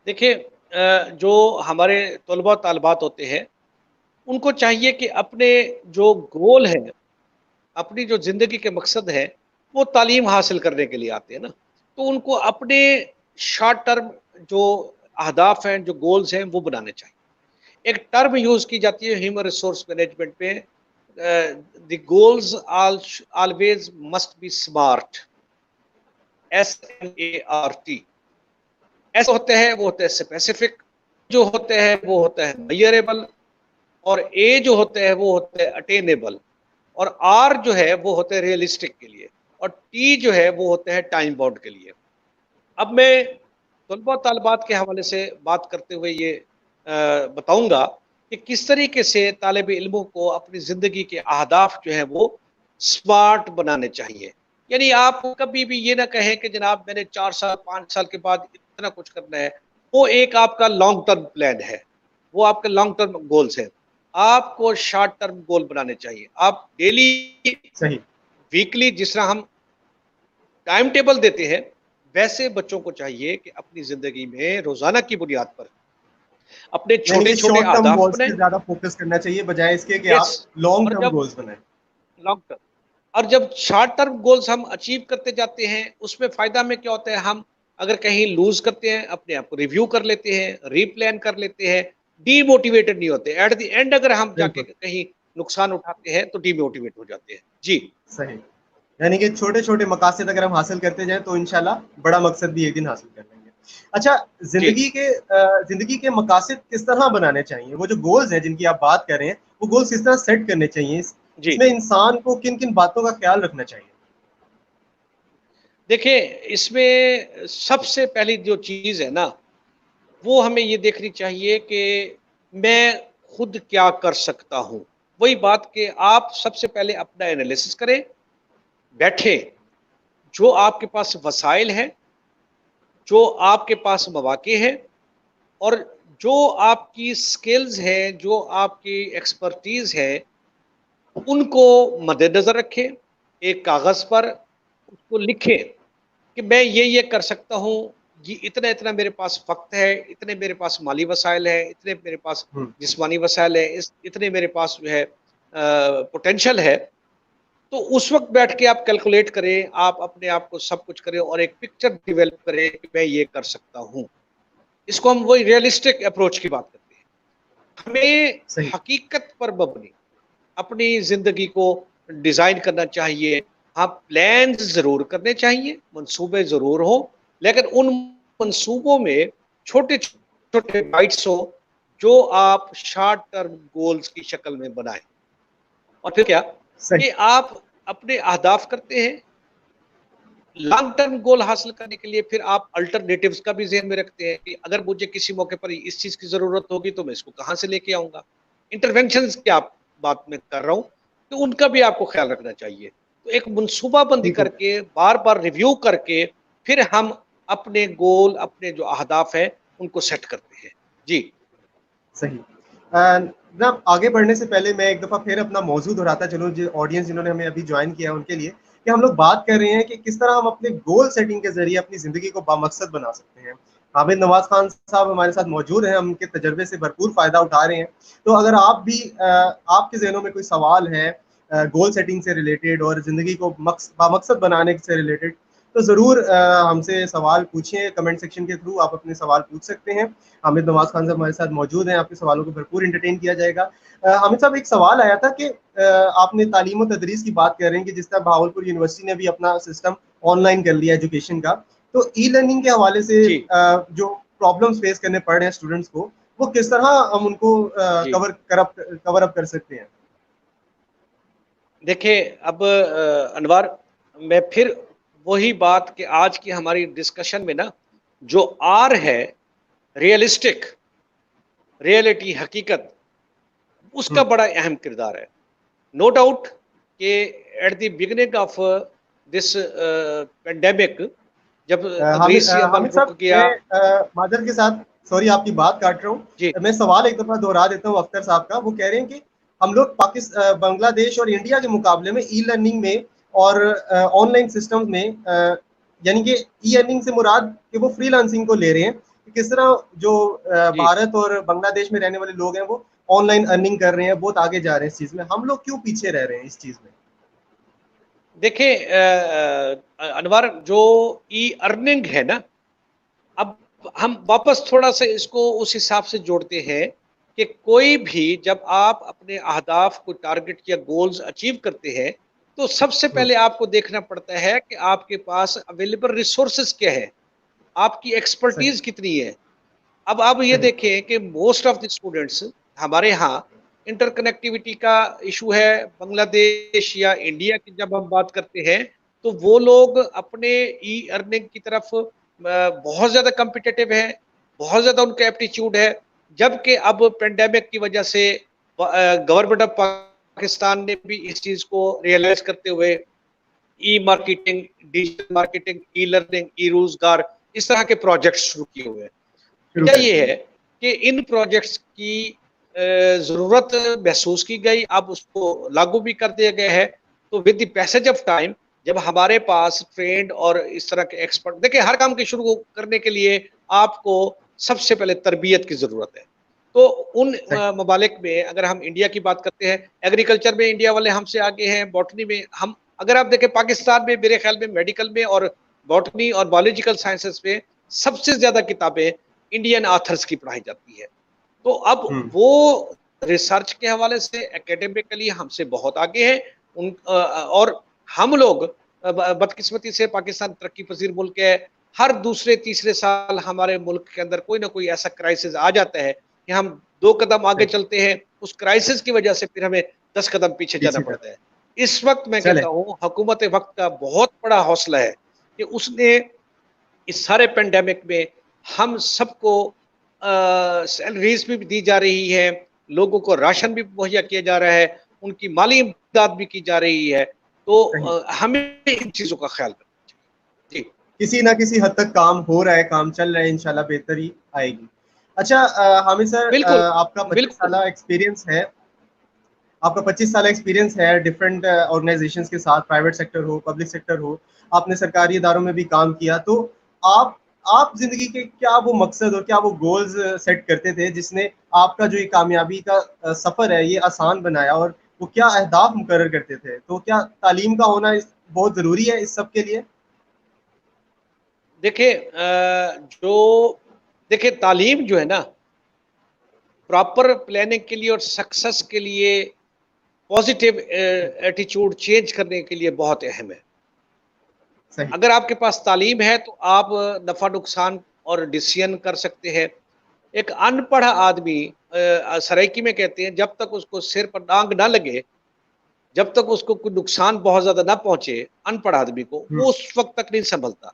देखिए, जो हमारे तलबा तालिबात होते हैं, उनको चाहिए कि अपने जो गोल है, अपनी जो ज़िंदगी के मकसद है, वो तालीम हासिल करने के लिए आते हैं ना। तो उनको अपने शॉर्ट टर्म जो अहदाफ हैं, जो गोल्स हैं, वो बनाने चाहिए। एक टर्म यूज़ की जाती है ह्यूमन रिसोर्स मैनेजमेंट में, the goals always must be smart, SMART। ऐसे होते हैं, वो होते हैं स्पेसिफिक, जो होते हैं वो होता है मेजरेबल, और ए जो होते हैं वो होते हैं अटेनेबल, और आर जो है वो होते हैं रियलिस्टिक के लिए, और टी जो है वो होते हैं टाइम बाउंड के लिए। अब मैं तलबा तालिबात के हवाले से बात करते हुए ये बताऊंगा कि किस तरीके से तालिब इल्मों को अपनी ज़िंदगी के अहदाफ जो हैं वो स्मार्ट बनाने चाहिए। यानी आप कभी भी ये ना कहें कि जनाब मैंने 4 साल 5 साल के बाद इतना कुछ करना है। वो एक आपका लॉन्ग टर्म प्लान है, वो आपके लॉन्ग टर्म गोल्स हैं। आपको शॉर्ट टर्म गोल बनाने चाहिए। आप डेली, सही। वीकली जिस तरह हम टाइम टेबल देते हैं, वैसे बच्चों को चाहिए कि अपनी ज़िंदगी में रोज़ाना की बुनियाद पर अपने यानी कि छोटे-छोटे शॉर्ट टर्म अहदाफ गोल्स बनाएँ। पे ज़्यादा फ़ोकस करना चाहिए, बजाए इसके कि यस। आप लॉन्ग और टर्म जब गोल्स बनाएँ। लॉन्ग टर्म, और जब शॉर्ट टर्म गोल्स हम अचीव करते जाते हैं, उसमें फ़ायदा हमें क्या होता है, हम अगर कहीं लूज़ करते हैं, अपने आप को रिव्यू कर लेते हैं, रीप्लान कर लेते हैं, डीमोटिवेटेड नहीं होते। एट द एंड अगर हम जाके बिल्कुल कहीं नुकसान उठाते हैं, तो डीमोटिवेट हो जाते हैं। जी, सही। यानी कि छोटे-छोटे मकासद अगर हम हासिल करते जाएँ तो इंशाल्लाह बड़ा मकसद भी एक दिन हासिल कर लेंगे। अच्छा, जी, ज़िंदगी के मकासद किस तरह बनाने चाहिए? वो जो गोल्स हैं जिनकी आप बात कर रहे हैं, वो गोल्स किस तरह सेट करने चाहिए? जी। इसमें इंसान को किन-किन बातों का ख़्याल रखना चाहिए? देखिए, इसमें सबसे पहली जो चीज़ है ना, वो हमें ये देखनी चाहिए कि मैं खुद क्या कर सकता हूँ। वही बात कि आप सबसे पहले अपना एनालिसिस करें, बैठें, जो आपके पास वसाइल हैं, जो आपके पास मौक़े हैं और जो आपकी स्किल्स हैं, जो आपकी एक्सपर्टीज़ है, उनको मद्देनज़र रखें। एक कागज़ पर उसको लिखें कि मैं ये कर सकता हूँ, ये इतना-इतना मेरे पास वक़्त है, इतने मेरे पास माली वसाइल है, इतने मेरे पास हुँ, जिस्मानी वसाइल है, इस इतने मेरे पास जो है पोटेंशियल है। तो उस वक़्त बैठ के आप कैलकुलेट करें, आप अपने आप को सब कुछ करें और एक पिक्चर डेवलप करें कि मैं ये कर सकता हूँ। इसको हम वही रियलिस्टिक अप्रोच की बात करते हैं। हमें सही। हकीकत पर मबनी अपनी ज़िंदगी को डिज़ाइन करना चाहिए। हाँ, प्लान्स ज़रूर करने चाहिए, मंसूबे ज़रूर हों, लेकिन उन मंसूबों में छोटे-छोटे बाइट्स हों, जो आप शॉर्ट टर्म गोल्स की शक्ल में बनाएँ। और फिर क्या सही। कि आप अपने अहदाफ करते हैं, लॉन्ग टर्म गोल हासिल करने के लिए फिर आप अल्टरनेटिव्स का भी ज़हन में रखते हैं कि अगर मुझे किसी मौके पर इस चीज़ की ज़रूरत होगी, तो मैं इसको कहाँ से लेके आऊँगा? इंटरवेंशंस की आप बात मैं कर रहा हूँ, तो उनका भी आपको ख़्याल रखना चाहिए। तो एक मनसूबाबंदी बिल्कुल, करके, बार-बार रिव्यू करके, फिर हम अपने गोल, अपने जो अहदाफ हैं, उनको सेट करते हैं। जी, सही। ना आगे बढ़ने से पहले मैं एक दफ़ा फिर अपना मौज़ू दोहराता चलूँ जो ऑडियंस जिन्होंने हमें अभी जॉइन किया है उनके लिए, कि हम लोग बात कर रहे हैं कि किस तरह हम अपने गोल सेटिंग के ज़रिए अपनी ज़िंदगी को बामकसद बना सकते हैं। हामिद नवाज़ खान साहब हमारे साथ मौजूद हैं, हम उनके तजुर्बे से भरपूर फ़ायदा उठा रहे हैं। तो अगर आप भी आपके ज़हनों में कोई सवाल है गोल सेटिंग से रिलेटेड और ज़िंदगी को बामकसद बनाने से रिलेटेड, तो ज़रूर हमसे सवाल पूछिए, कमेंट सेक्शन के थ्रू आप अपने सवाल पूछ सकते हैं। हामिद नवाज़ खान साहब हमारे साथ मौजूद हैं, आपके सवालों को भरपूर एंटरटेन किया जाएगा। हामिद साहब, एक सवाल आया था कि आपने तालीम और तदरीस की बात कर रहे हैं कि जिस तरह भावलपुर यूनिवर्सिटी ने भी अपना सिस्टम ऑनलाइन कर लिया एजुकेशन का, तो ई लर्निंग के हवाले से जी, जो प्रॉब्लम्स फेस करने पड़ रहे हैं स्टूडेंट्स को, वो किस तरह हम उनको जी। कवर अप कर सकते हैं? देखिए, अब अनवर, मैं फिर वही बात कि आज की हमारी डिस्कशन में ना, जो आर है, रियलिस्टिक, रियलिटी, हकीकत, उसका हुँ। बड़ा अहम किरदार है। नो डाउट कि at the beginning of this pandemic, जब अंग्रेज़ी अमल हामिद रुक साहब, गया। मैं माज़रत के साथ सॉरी आपकी बात काट रहा जी, हूँ। मैं सवाल एक दफ़ा दोहरा देता हूँ अख्तर साहब का। वो कह रहे हैं कि हम लोग बांग्लादेश और इंडिया के मुकाबले में ई लर्निंग में और ऑनलाइन सिस्टम में यानी कि ई अर्निंग से मुराद कि वो फ्रीलांसिंग को ले रहे हैं। कि किस तरह जो जी। भारत और बांग्लादेश में रहने वाले लोग हैं वो ऑनलाइन अर्निंग कर रहे हैं, बहुत आगे जा रहे हैं इस चीज़ में। हम लोग क्यों पीछे रह रहे हैं इस चीज़ में? देखिए, अनवर, जो ई अर्निंग है ना, अब हम वापस थोड़ा-सा इसको उस हिसाब से जोड़ते हैं कि कोई भी जब आप अपने अहदाफ को टारगेट या गोल्स अचीव करते हैं, तो सबसे हुँ, पहले आपको देखना पड़ता है कि आपके पास अवेलेबल रिसोर्सेज़ क्या हैं, आपकी सही, एक्सपर्टीज़ कितनी है। अब आप ये सही। देखें कि मोस्ट ऑफ द स्टूडेंट्स हमारे यहाँ इंटरकनेक्टिविटी का इशू है। बांग्लादेश या इंडिया की जब हम बात करते हैं, तो वो लोग अपने ई अर्निंग की तरफ बहुत ज़्यादा कॉम्पिटिटिव है, बहुत ज़्यादा उनका एप्टीट्यूड है। जबकि अब पेंडेमिक की वजह से गवर्नमेंट ऑफ पाकिस्तान ने भी इस चीज़ को रियलाइज़ करते हुए e marketing, digital marketing, e learning, e रोज़गार, इस तरह के प्रोजेक्ट्स शुरू किए हुए हैं। शुरू वजह कर ये दिए। है कि इन प्रोजेक्ट्स की ज़रूरत महसूस की गई, अब उसको लागू भी कर दिया गया है। तो with the passage of time, जब हमारे पास ट्रेंड और इस तरह के एक्सपर्ट, देखिए, हर काम के शुरू करने के लिए आपको सबसे पहले तरबियत की ज़रूरत है। तो उन सही, ममालिक में अगर हम इंडिया की बात करते हैं, एग्रीकल्चर में इंडिया वाले हमसे आगे हैं, बॉटनी में हम अगर आप देखें पाकिस्तान में मेरे ख्याल में मेडिकल में और बॉटनी और बायोलॉजिकल साइंसेस में सबसे ज्यादा किताबें इंडियन ऑथर्स की पढ़ाई जाती है। तो अब हम्म। वो रिसर्च के हवाले से एकेडमिकली हमसे बहुत आगे है। और हम लोग बदकिस्मती से पाकिस्तान तरक्की पजीर मुल्क है। हर दूसरे तीसरे साल हमारे मुल्क के अंदर कोई ना कोई ऐसा क्राइसिस आ जाता है कि हम 2 कदम आगे सही। चलते हैं, उस क्राइसिस की वजह से फिर हमें 10 कदम पीछे जाना पीछे कर। पड़ता है। इस वक्त मैं चले। कहता हूँ हुकूमत वक्त का बहुत बड़ा हौसला है कि उसने इस सारे पेंडेमिक में हम सबको सैलरीज भी दी जा रही है, लोगों को राशन भी मुहैया किया जा रहा है, उनकी माली इमदाद भी की जा रही है। तो सही। हमें इन चीज़ों का ख्याल रखना चाहिए। जी, किसी ना किसी हद तक काम हो रहा है, काम चल रहा है, इंशाल्लाह बेहतरी आएगी। अच्छा, हामिद सर, बिल्कुल, आपका 25 बिल्कुल। साल एक्सपीरियंस है। आपका 25 साल एक्सपीरियंस है डिफरेंट ऑर्गेनाइजेशंस के साथ, प्राइवेट सेक्टर हो, पब्लिक सेक्टर हो, आपने सरकारी इदारों में भी काम किया। तो आप आप जिंदगी के क्या वो मकसद और क्या वो गोल्स सेट करते थे जिसने आपका जो ये कामयाबी का सफर है ये आसान बनाया, और वो क्या अहदाफ मुकर्रर करते थे? तो क्या तालीम का होना बहुत जरूरी है इस सब के लिए? देखिए देखिए तालीम जो है ना, प्रॉपर प्लानिंग के लिए और सक्सेस के लिए पॉजिटिव एटीट्यूड चेंज करने के लिए बहुत अहम है। सही। अगर आपके पास तालीम है तो आप नफ़ा नुकसान और डिसीजन कर सकते हैं। एक अनपढ़ आदमी सराइकी में कहते हैं जब तक उसको सिर पर नांग ना लगे, जब तक उसको कोई नुकसान बहुत ज़्यादा ना पहुँचे, अनपढ़ आदमी को, वो उस वक़्त तक नहीं सँभलता।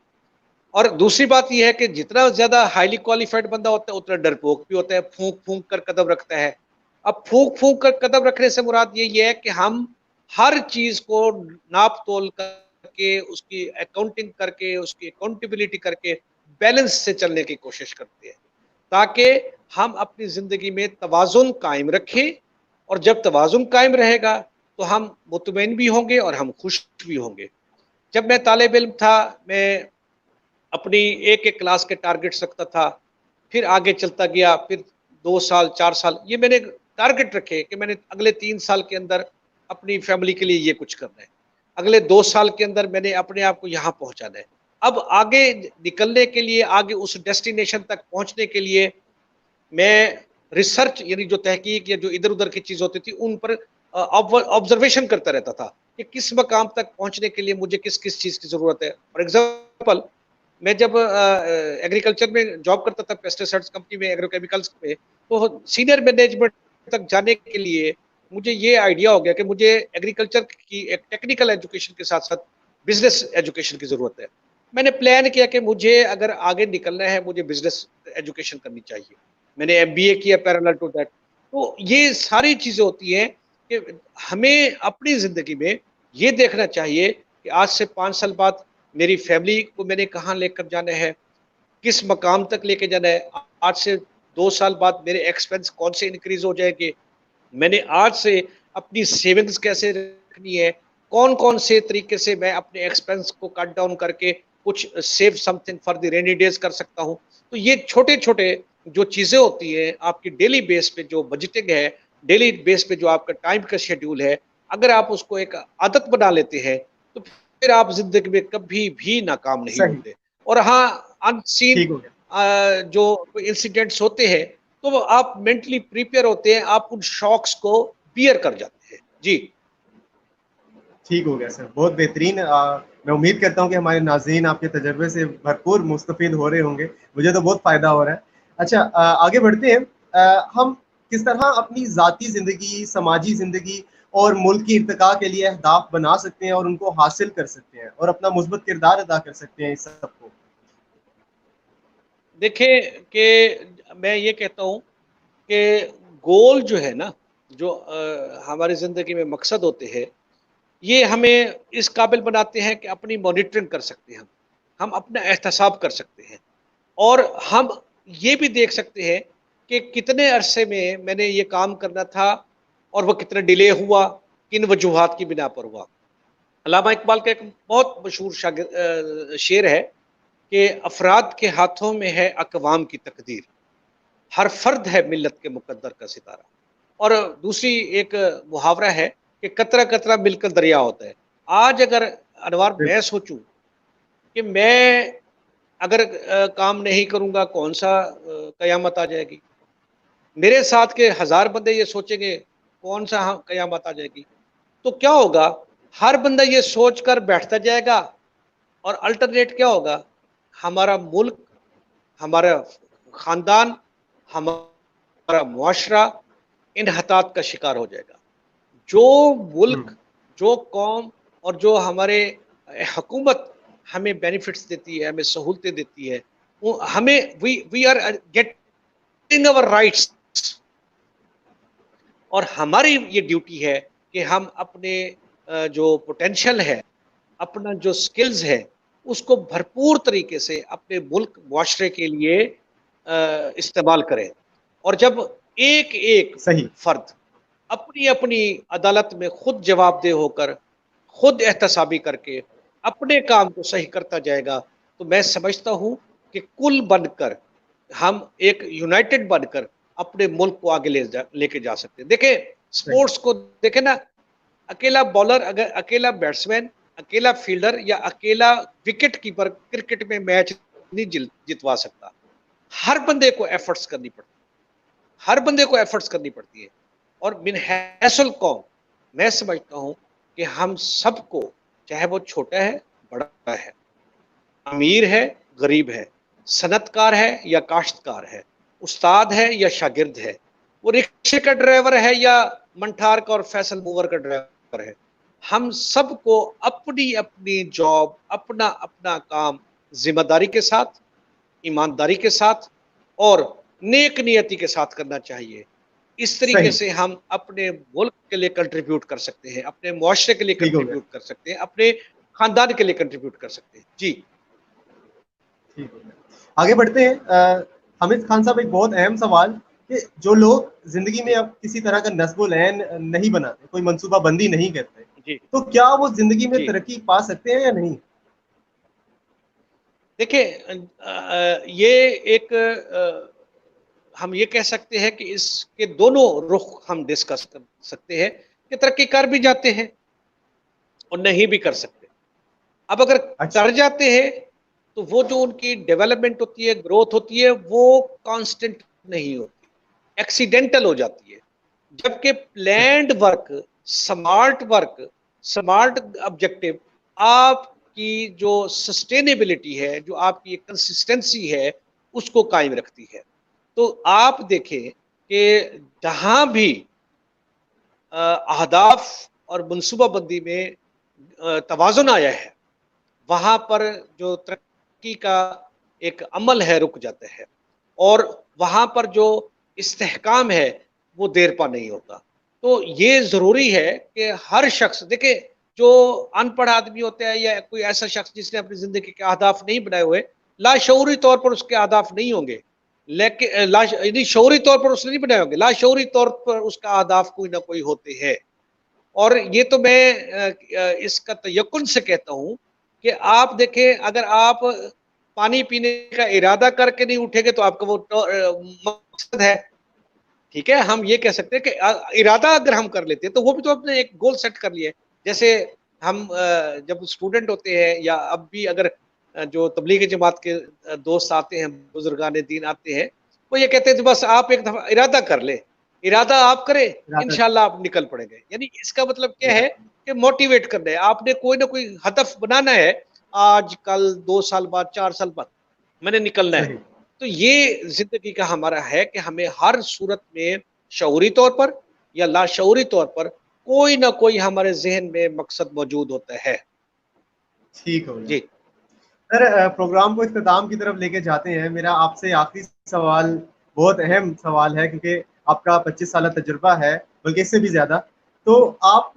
और दूसरी बात ये है कि जितना ज़्यादा हाइली क्वालिफ़ाइड बंदा होता है, उतना डरपोक भी होता है, फूँक-फूँक कर कदम रखता है। अब फूँक-फूँक कर कदम रखने से मुराद ये है कि हम हर चीज़ को नाप-तोल करके, उसकी अकाउंटिंग करके, उसकी अकाउंटेबिलिटी करके, बैलेंस से चलने की कोशिश करते हैं, ताकि हम अपनी ज़िंदगी में तवाज़ुन कायम रखें। और जब तवाज़ुन कायम रहेगा, तो हम मुतमईन भी होंगे और हम खुश भी होंगे। जब मैं तालिब इल्म था, मैं अपनी एक-एक क्लास के टारगेट्स रखता था, फिर आगे चलता गया, फिर 2 साल, 4 साल ये मैंने टारगेट रखे कि मैंने अगले 3 साल के अंदर अपनी फैमिली के लिए ये कुछ करना है। अगले 2 साल के अंदर मैंने अपने आप को यहाँ पहुँचाना है। अब आगे निकलने के लिए, आगे उस डेस्टिनेशन तक पहुँचने के लिए मैं रिसर्च यानी जो तहकीक या जो इधर-उधर की चीज़ होती थी, उन पर ऑब्जर्वेशन करता रहता था कि किस मकाम तक पहुँचने के लिए मुझे किस-किस चीज़ की ज़रूरत है। फॉर एग्ज़ाम्पल मैं जब एग्रीकल्चर में जॉब करता था, पेस्टिसाइड्स कंपनी में, एग्रोकेमिकल्स में, तो सीनियर मैनेजमेंट तक जाने के लिए मुझे ये आइडिया हो गया कि मुझे एग्रीकल्चर की एक टेक्निकल एजुकेशन के साथ-साथ बिज़नेस एजुकेशन की ज़रूरत है। मैंने प्लान किया कि मुझे अगर आगे निकलना है, मुझे बिज़नेस एजुकेशन करनी चाहिए। मैंने एमबीए किया पैरेलल टू दैट। तो ये सारी चीज़ें होती हैं कि हमें अपनी ज़िंदगी में ये देखना चाहिए कि आज से 5 साल बाद मेरी फैमिली को मैंने कहाँ लेकर जाना है, किस मकाम तक लेके जाना है। आज से 2 साल बाद मेरे एक्सपेंस कौन से इंक्रीज़ हो जाएँगे। मैंने आज से अपनी सेविंग्स कैसे रखनी है, कौन-कौन से तरीके से मैं अपने एक्सपेंस को कट डाउन करके कुछ save something for the rainy days कर सकता हूँ। तो ये छोटे-छोटे जो चीज़ें होती हैं, आपकी डेली बेस पे जो बजटिंग है, डेली बेस पे जो आपका टाइम का शेड्यूल है, अगर आप उसको एक आदत बना लेते हैं, तो फिर आप ज़िंदगी में कभी भी नाकाम नहीं सही। होते। और हाँ, अनसीन ठीक हो गया। जो इंसिडेंट्स होते हैं, तो वो आप मेंटली प्रिपेयर होते हैं, आप उन शॉक्स को बियर कर जाते हैं। जी, ठीक हो गया सर, बहुत बेहतरीन। मैं उम्मीद करता हूँ कि हमारे नाज़रीन आपके तजर्बे से भरपूर मुस्तफ़ीद हो रहे होंगे। मुझे तो बहुत फ़ायदा हो रहा है। अच्छा, आगे बढ़ते हैं। हम किस तरह अपनी ज़ाती ज़िंदगी, समाजी ज़िंदगी और मुल्क की इर्तिका के लिए अहदाफ बना सकते हैं और उनको हासिल कर सकते हैं और अपना मुस्बत किरदार अदा कर सकते हैं इस सबको? देखिए कि मैं ये कहता हूँ कि गोल जो है ना, जो हमारी ज़िंदगी में मकसद होते हैं, ये हमें इस काबिल बनाते हैं कि अपनी मॉनिटरिंग कर सकते हैं हम। हम अपना एहतसाब कर सकते हैं और हम ये भी देख सकते हैं कि कितने अरसे में मैंने ये काम करना था और वो कितना डिले हुआ, किन वजूहात की बिना पर हुआ। अल्लामा इकबाल का एक बहुत मशहूर शेर है कि अफ़राद के हाथों में है अक़वाम की तकदीर, हर फ़र्द है मिल्लत के मुक़द्दर का सितारा। और दूसरी एक मुहावरा है कि कतरा-कतरा मिलकर दरिया होता है। आज अगर अनवर मैं सोचूं कि मैं अगर काम नहीं करूंगा कौन सा कयामत आ जाएगी, मेरे साथ के 1000 बंदे ये सोचेंगे कौन सा कयामत आ जाएगी, तो क्या होगा? हर बंदा ये सोचकर बैठता जाएगा और अल्टरनेट क्या होगा? हमारा मुल्क, हमारा खानदान, हमारा मुआशरा इनहतात का शिकार हो जाएगा। जो मुल्क, जो कौम और जो हमारे हुकूमत हमें बेनिफिट्स देती है, हमें सहूलतें देती है, वो हमें we are getting our rights, और हमारी ये ड्यूटी है कि हम अपने जो पोटेंशियल है, अपना जो स्किल्स है, उसको भरपूर तरीके से अपने मुल्क मुआशरे के लिए इस्तेमाल करें। और जब एक एक सही। फर्द अपनी अपनी अदालत में खुद जवाबदेह होकर, खुद एहतसाबी करके अपने काम को सही करता जाएगा, तो मैं समझता हूँ कि कुल बनकर हम एक यूनाइटेड बनकर अपने मुल्क को आगे लेके जा सकते हैं। देखें सही। स्पोर्ट्स को, देखें ना, अकेला बॉलर, अगर अकेला बैट्समैन, अकेला फील्डर या अकेला विकेट कीपर क्रिकेट में मैच नहीं जितवा सकता। हर बंदे को एफर्ट्स करनी पड़ती है, हर बंदे को एफर्ट्स करनी पड़ती है। और मिन हैसल कौम, मैं समझता हूं कि हम सबको, चाहे वो छोटा है बड़ा है, अमीर है गरीब है, सनतकार है या काश्तकार है, उस्ताद है या शागिर्द है, वो रिक्शे का ड्राइवर है या मंठार का और फैसल मूवर का ड्राइवर है, हम सबको अपनी अपनी जॉब, अपना अपना काम जिम्मेदारी के साथ, ईमानदारी के साथ और नेक नियति के साथ करना चाहिए। इस तरीके सही। से हम अपने मुल्क के लिए कंट्रीब्यूट कर सकते हैं, अपने मुआशरे के लिए ठीक हो गया। कंट्रीब्यूट कर सकते हैं, अपने खानदान के लिए कंट्रीब्यूट कर सकते हैं। जी ठीक हो गया। आगे बढ़ते हैं। हामिद खान साहब, एक बहुत अहम सवाल कि जो लोग जिंदगी में अब किसी तरह का नस्बुल ऐन नहीं बनाते, कोई मंसूबा बंदी नहीं करते, जी तो क्या वो जिंदगी में जी तरक्की पा सकते हैं या नहीं? देखिए, ये एक हम ये कह सकते हैं कि इसके दोनों रुख हम डिस्कस कर सकते हैं कि तरक्की कर भी जाते हैं और नहीं भी कर सकते। अब अगर अच्छा। कर जाते हैं तो वो जो उनकी डेवलपमेंट होती है, ग्रोथ होती है, वो कांस्टेंट नहीं होती, एक्सीडेंटल हो जाती है। जबकि सही। Planned work, smart work, smart objective आपकी जो सस्टेनेबिलिटी है, जो आपकी कंसिस्टेंसी है, उसको कायम रखती है। तो आप देखें कि जहां भी अहदाफ और मनसूबाबंदी में तवाज़ुन आया है, वहां पर जो तरक्की का एक अमल है रुक जाता है, और वहां पर जो इस्तेहकाम है वो देर पा नहीं होता। तो ये ज़रूरी है कि हर शख्स देखे, जो अनपढ़ आदमी होता है या कोई ऐसा शख्स जिसने अपनी ज़िंदगी के अहदाफ नहीं बनाए हुए, लाशऊरी तौर पर उसके अहदाफ नहीं होंगे, लेकिन यानी शऊरी तौर पर उसने नहीं बनाए होंगे, लाशऊरी तौर पर उसका अहदाफ कोई ना कोई होते हैं। और ये तो मैं इसका तयक्कुन से कहता हूँ कि आप देखें, अगर आप पानी पीने का इरादा करके नहीं उठेंगे तो आपका वो मकसद है, ठीक है, हम ये कह सकते हैं कि इरादा अगर हम कर लेते हैं तो वो भी तो अपने एक गोल सेट कर लिए। जैसे हम जब स्टूडेंट होते हैं या अब भी अगर जो तबलीगी जमात के दोस्त आते हैं, बुजुर्गान दीन आते हैं, वो ये कहते हैं कि बस आप एक दफा इरादा कर ले, इरादा आप करें, इरादा। इंशाल्लाह आप निकल पड़ेंगे। यानी इसका मतलब क्या है निकल। कि मोटिवेट करना है, आपने कोई ना कोई हदफ बनाना है, आज कल 2 साल बाद 4 साल बाद मैंने निकलना है। सही। तो ये जिंदगी का हमारा है कि हमें हर सूरत में शऊरी तौर पर या लाशऊरी तौर पर कोई ना कोई हमारे जहन में मकसद मौजूद होता है। ठीक हो गया। जी सर, प्रोग्राम को इख्तिताम की तरफ लेके जाते हैं। मेरा आपसे आखिरी सवाल बहुत अहम सवाल है, क्योंकि आपका 25 साल तजुर्बा है, बल्कि इससे भी ज़्यादा। तो आप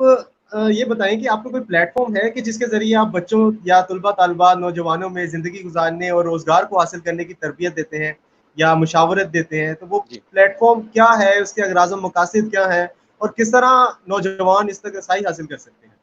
ये बताएं कि आपको कोई प्लेटफॉर्म है कि जिसके ज़रिए आप बच्चों या तुलबा तालिबा नौजवानों में ज़िंदगी गुजारने और रोज़गार को हासिल करने की तरबियत देते हैं या मुशावरत देते हैं, तो वो जी प्लेटफॉर्म क्या है, उसके अगराज़ व मकासद क्या है, और किस तरह नौजवान इस तक रसाई हासिल कर सकते हैं?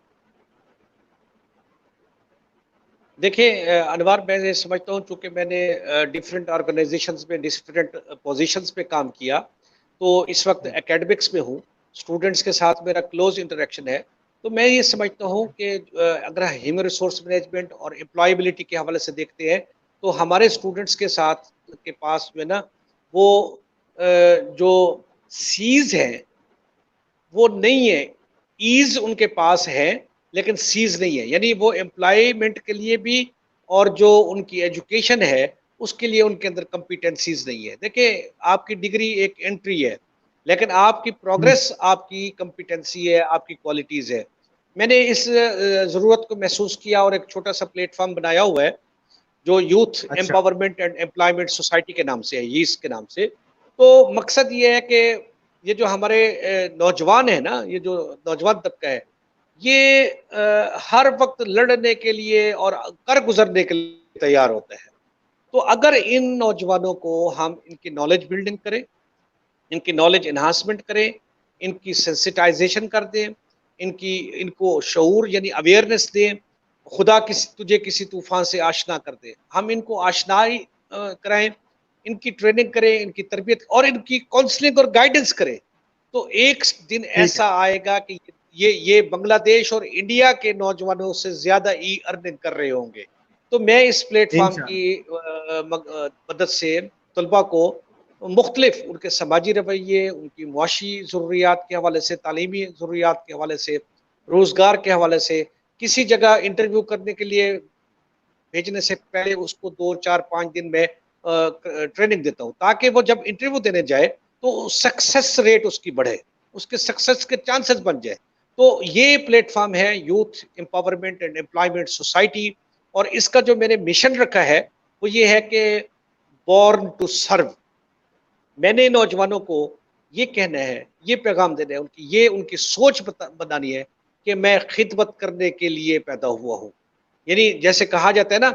देखिए, अनवर, मैं ये समझता हूँ चूंकि मैंने डिफरेंट ऑर्गेनाइजेशंस में डिफरेंट पोजीशंस पे काम किया, तो इस वक्त एकेडमिक्स में हूँ, स्टूडेंट्स के साथ मेरा क्लोज इंटरेक्शन है। तो मैं ये समझता हूँ कि अगर ह्यूमन रिसोर्स मैनेजमेंट और एम्प्लॉयबिलिटी के हवाले से देखते हैं, तो हमारे स्टूडेंट्स के साथ के पास जो है ना, वो जो सीज़ है वो नहीं है, ईज़ उनके पास है, लेकिन सीज़ नहीं है। यानी वो एम्प्लॉयमेंट के लिए भी और जो उनकी एजुकेशन है, उसके लिए उनके अंदर कॉम्पिटेंसीज़ नहीं है। देखिए, आपकी डिग्री एक एंट्री है, लेकिन आपकी हम्म, प्रोग्रेस आपकी कॉम्पिटेंसी है, आपकी क्वालिटीज़ है। मैंने इस ज़रूरत को महसूस किया और एक छोटा-सा प्लेटफ़ॉर्म बनाया हुआ है, जो यूथ अच्छा। एम्पावरमेंट एंड एम्प्लॉयमेंट सोसाइटी के नाम से है, यीस के नाम से। तो मकसद ये है कि ये जो हमारे नौजवान है ना, ये जो नौजवान तबका है, ये हर वक्त लड़ने के लिए और कर गुजरने के लिए तैयार होता है। तो अगर इन नौजवानों को हम इनकी नॉलेज बिल्डिंग करें, इनकी नॉलेज एनहांसमेंट करें, इनकी सेंसिटाइजेशन कर दें, इनकी इनको शऊर यानी अवेयरनेस दें, खुदा किसी तुझे किसी तूफ़ान से आशना कर दे। हम इनको आशनाई कराएँ, इनकी ट्रेनिंग करें, इनकी तरबियत और इनकी काउंसलिंग और गाइडेंस करें। तो एक दिन ठीक है। ऐसा आएगा कि ये बांग्लादेश और इंडिया के नौजवानों से ज़्यादा ई अर्निंग कर रहे होंगे। तो मैं इस प्लेटफ़ॉर्म की इंशाल्लाह। मदद से तलबा को मुख्तलिफ उनके समाजी रवैये, उनकी मुआशी ज़रूरियात के हवाले से, तालीमी ज़रूरियात के हवाले से, रोज़गार के हवाले से, किसी जगह इंटरव्यू करने के लिए भेजने से पहले उसको 2, 4, 5 दिन में ट्रेनिंग देता हूँ, ताकि वो जब इंटरव्यू देने जाए, तो सक्सेस रेट उसकी बढ़े, उसके सक्सेस के चांसेस बन जाए। तो ये प्लेटफ़ॉर्म है youth empowerment and employment society, और इसका जो मैंने मिशन रखा है, वो ये है कि बॉर्न टू सर्व। मैंने नौजवानों को ये कहना है, ये पैगाम देना है, उनकी सोच बनानी है कि मैं खिदमत करने के लिए पैदा हुआ हूँ। यानी जैसे कहा जाता है ना,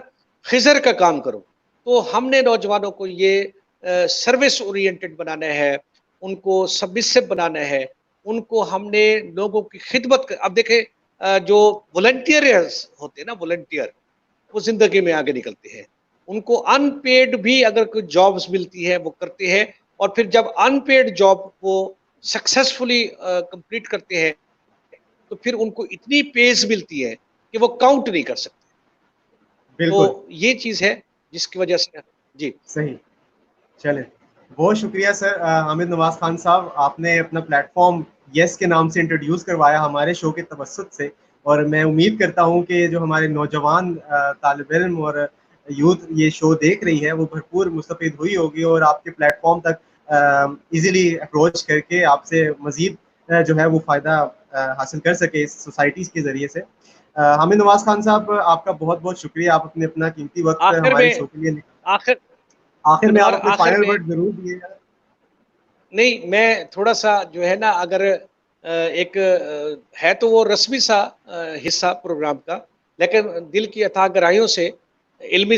खिज़र का काम करो। तो हमने नौजवानों को ये सर्विस ओरिएंटेड बनाना है, उनको सबमिसिव बनाना है, उनको हमने लोगों की खिदमत अब देखें, जो वॉलंटियर्स होते हैं ना, वॉलंटियर, वो ज़िंदगी में आगे निकलते हैं। उनको अनपेड भी अगर कोई जॉब्स मिलती है, वो करते हैं, और फिर जब अनपेड जॉब वो सक्सेसफुली कंप्लीट करते हैं, तो फिर उनको इतनी पेज़ मिलती है कि वो काउंट नहीं कर सकते। बिल्कुल। तो ये चीज़ है जिसकी वजह से जी। सही। चलें, बहुत शुक्रिया सर, हामिद नवाज़ खान साहब, आपने अपना प्लेटफ़ॉर्म येस के नाम से इंट्रोड्यूस करवाया हमारे शो के तवज्जुद से, और मैं उम्मीद करता हूँ कि जो हमारे नौजवान तालिब इल्म और यूथ ये शो देख रही है, वो भरपूर मुस्तफ़ीद हुई होगी और आपके प्लेटफ़ॉर्म तक ईज़िली अप्रोच करके आपसे मज़ीद जो है वो फ़ायदा हासिल कर सके इस सोसाइटीज़ के ज़रिए से। हामिद नवाज़ खान साहब, आपका बहुत-बहुत शुक्रिया, आप अपने अपना कीमती वक़्त आखिर हमारे में शो के लिए आखिर आखिर में आप और अपने आखिर फाइनल में वर्ड ज़रूर दिएगा। नहीं, मैं थोड़ा-सा जो है ना, अगर एक है तो वो रस्मी सा हिस्सा प्रोग्राम का, लेकिन दिल की अथाह गहराइयों से इल्मी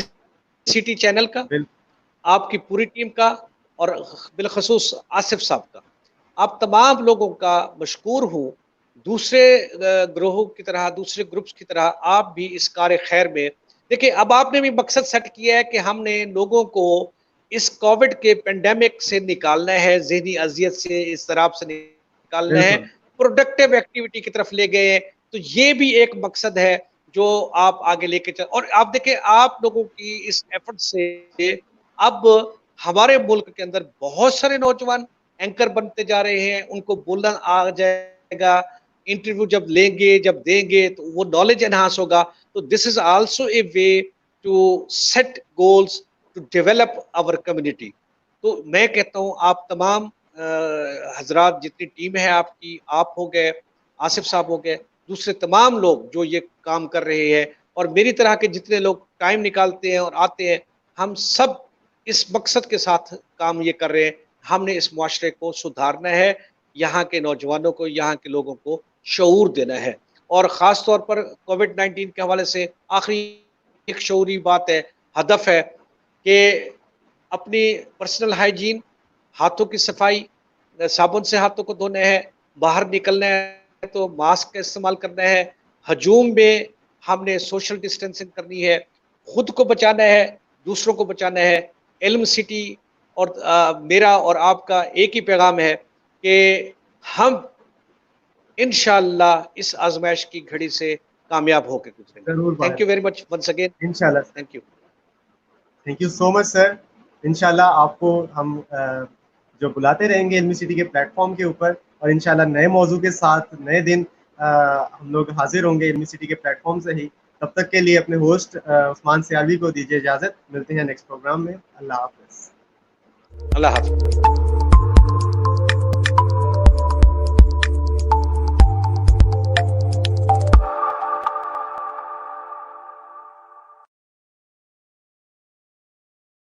सिटी चैनल का, बिल आपकी पूरी टीम का, और बिलख़ुसूस आसिफ़ साहब का, आप तमाम लोगों का मशकूर हूँ। दूसरे ग्रोहों की तरह, दूसरे ग्रुप्स की तरह आप भी इस कार्य खैर में देखिए, अब आपने भी मकसद सेट किया है कि हमने लोगों को इस कोविड के पेंडेमिक से निकालना है, ज़हनी अज़ियत से, इज़्तिराब से निकालना है, बिल्कुल, प्रोडक्टिव एक्टिविटी की तरफ ले गए हैं। तो ये भी एक मकसद है जो आप आगे लेके चल, और आप देखिए, आप लोगों की इस एफर्ट से अब हमारे मुल्क के अंदर बहुत सारे नौजवान एंकर बनते जा रहे हैं, उनको बोलना आ जाएगा, इंटरव्यू जब लेंगे, जब देंगे, तो वो नॉलेज एनहांस होगा। तो this is also a way to set goals to develop our community. तो मैं कहता हूँ, आप तमाम हज़रात, जितनी टीम है आपकी, आप हो गए, आसिफ साहब हो गए, दूसरे तमाम लोग जो ये काम कर रहे हैं, और मेरी तरह के जितने लोग टाइम निकालते हैं और आते हैं, हम सब इस मकसद के साथ काम ये कर रहे हैं। हमने इस मुआशरे को सुधारना है, यहाँ के नौजवानों को, यहाँ के लोगों को शऊर देना है, और ख़ास तौर पर कोविड-19 के हवाले से आखिरी एक शऊरी बात है, हदफ है कि अपनी पर्सनल हाइजीन, हाथों की सफाई, साबुन से हाथों को धोना है, बाहर निकलना है तो मास्क का इस्तेमाल करना है, हजूम में हमने सोशल डिस्टेंसिंग करनी है, खुद को बचाना है, दूसरों को बचाना है। इल्म सिटी और मेरा और आपका एक ही पैगाम है कि हम इंशाअल्लाह इस आजमाइश की घड़ी से कामयाब होकर गुजरेंगे। जरूर बाहर। Thank you very much once again. इंशाल्लाह। Thank you. Thank you so much sir. इंशाल्लाह आपको हम जो बुलाते रहेंगे इल्मी सिटी के प्लेटफॉर्म के ऊपर, और इंशाल्लाह नए मौजू के साथ नए दिन हम लोग हाजिर होंगे इल्मी सिटी के प्लेटफॉर्म से ही। तब तक के लिए अपने होस्ट उस्मान सियालवी को दीजिए इजाज़त। मिलते हैं नेक्स्ट प्रोग्राम में। अल्लाह हाफ़िज़। अल्लाह हाफ़िज़।